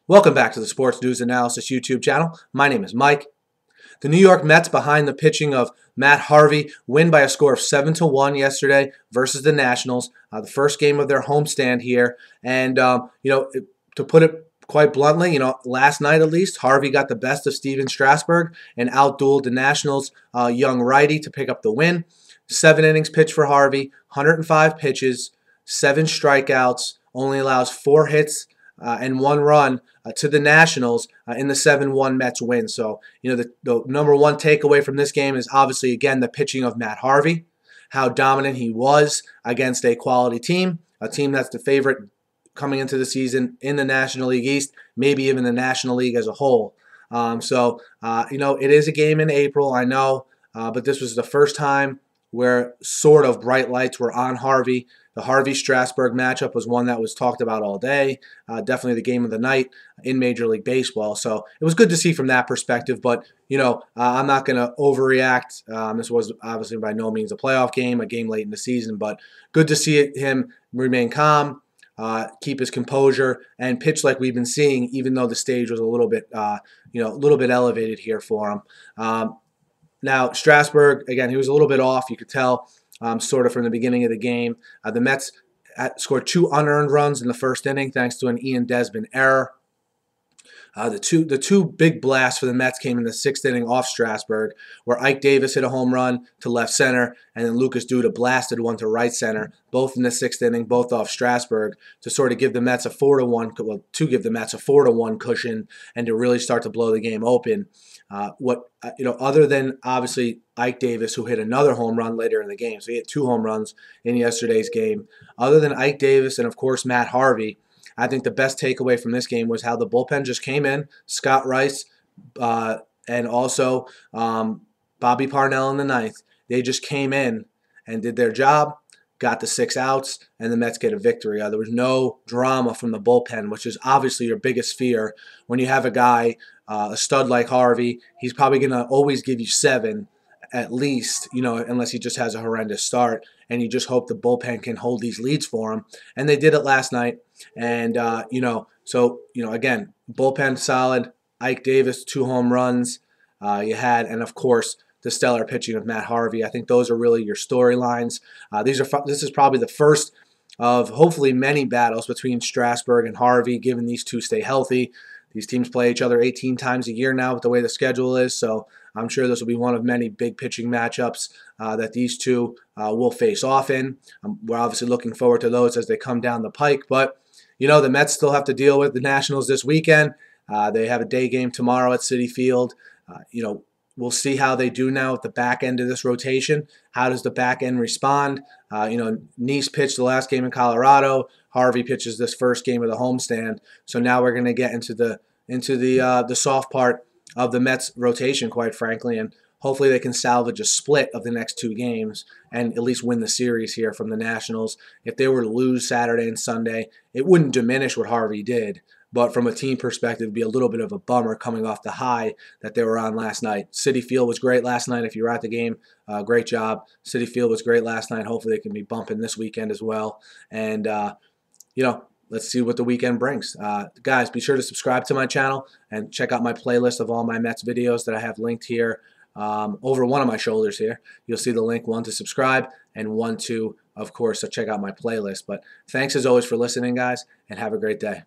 Welcome back to the Sports News Analysis YouTube channel. My name is Mike. The New York Mets, behind the pitching of Matt Harvey, win by a score of 7-1 yesterday versus the Nationals. The first game of their homestand here. And, to put it quite bluntly, last night at least, Harvey got the best of Stephen Strasburg and outdueled the Nationals' young righty to pick up the win. 7 innings pitched for Harvey, 105 pitches, 7 strikeouts, only allows 4 hits and 1 run to the Nationals in the 7-1 Mets win. So, the number one takeaway from this game is obviously, again, the pitching of Matt Harvey, how dominant he was against a quality team, a team that's the favorite coming into the season in the National League East, maybe even the National League as a whole. It is a game in April, I know, but this was the first time where sort of bright lights were on Harvey. The Harvey-Strasburg matchup was one that was talked about all day. Definitely the game of the night in Major League Baseball. So it was good to see from that perspective. But, I'm not going to overreact. This was obviously by no means a playoff game, a game late in the season. But good to see him remain calm, keep his composure, and pitch like we've been seeing, even though the stage was a little bit elevated here for him. Now, Strasburg, again, he was a little bit off. You could tell sort of from the beginning of the game. The Mets scored 2 unearned runs in the first inning thanks to an Ian Desmond error. The two big blasts for the Mets came in the 6th inning off Strasburg, where Ike Davis hit a home run to left center, and then Duda blasted one to right center, both in the 6th inning, both off Strasburg, to sort of give the Mets a 4-1 cushion and to really start to blow the game open. Other than obviously Ike Davis, who hit another home run later in the game, so he hit 2 home runs in yesterday's game. Other than Ike Davis and of course Matt Harvey, I think the best takeaway from this game was how the bullpen just came in. Scott Rice and also Bobby Parnell in the 9th. They just came in and did their job, got the 6 outs, and the Mets get a victory. There was no drama from the bullpen, which is obviously your biggest fear when you have a guy, a stud like Harvey. He's probably going to always give you 7 at least, unless he just has a horrendous start, and you just hope the bullpen can hold these leads for him. And they did it last night. And, again, bullpen solid. Ike Davis, 2 home runs you had, and, of course, the stellar pitching of Matt Harvey. I think those are really your storylines. This is probably the first of hopefully many battles between Strasburg and Harvey, given these two stay healthy. These teams play each other 18 times a year now with the way the schedule is, so I'm sure this will be one of many big pitching matchups that these two will face off in. We're obviously looking forward to those as they come down the pike, but the Mets still have to deal with the Nationals this weekend. They have a day game tomorrow at Citi Field. We'll see how they do now at the back end of this rotation. How does the back end respond? Nice pitched the last game in Colorado. Harvey pitches this first game of the homestand. So now we're going to get into the soft part of the Mets rotation, quite frankly, and hopefully they can salvage a split of the next 2 games and at least win the series here from the Nationals. If they were to lose Saturday and Sunday, it wouldn't diminish what Harvey did. But from a team perspective, it would be a little bit of a bummer coming off the high that they were on last night. Citi Field was great last night. If you were at the game, great job. Citi Field was great last night. Hopefully they can be bumping this weekend as well. And, let's see what the weekend brings. Guys, be sure to subscribe to my channel and check out my playlist of all my Mets videos that I have linked here over one of my shoulders here. You'll see the link, one to subscribe and one to, of course, check out my playlist. But thanks as always for listening, guys, and have a great day.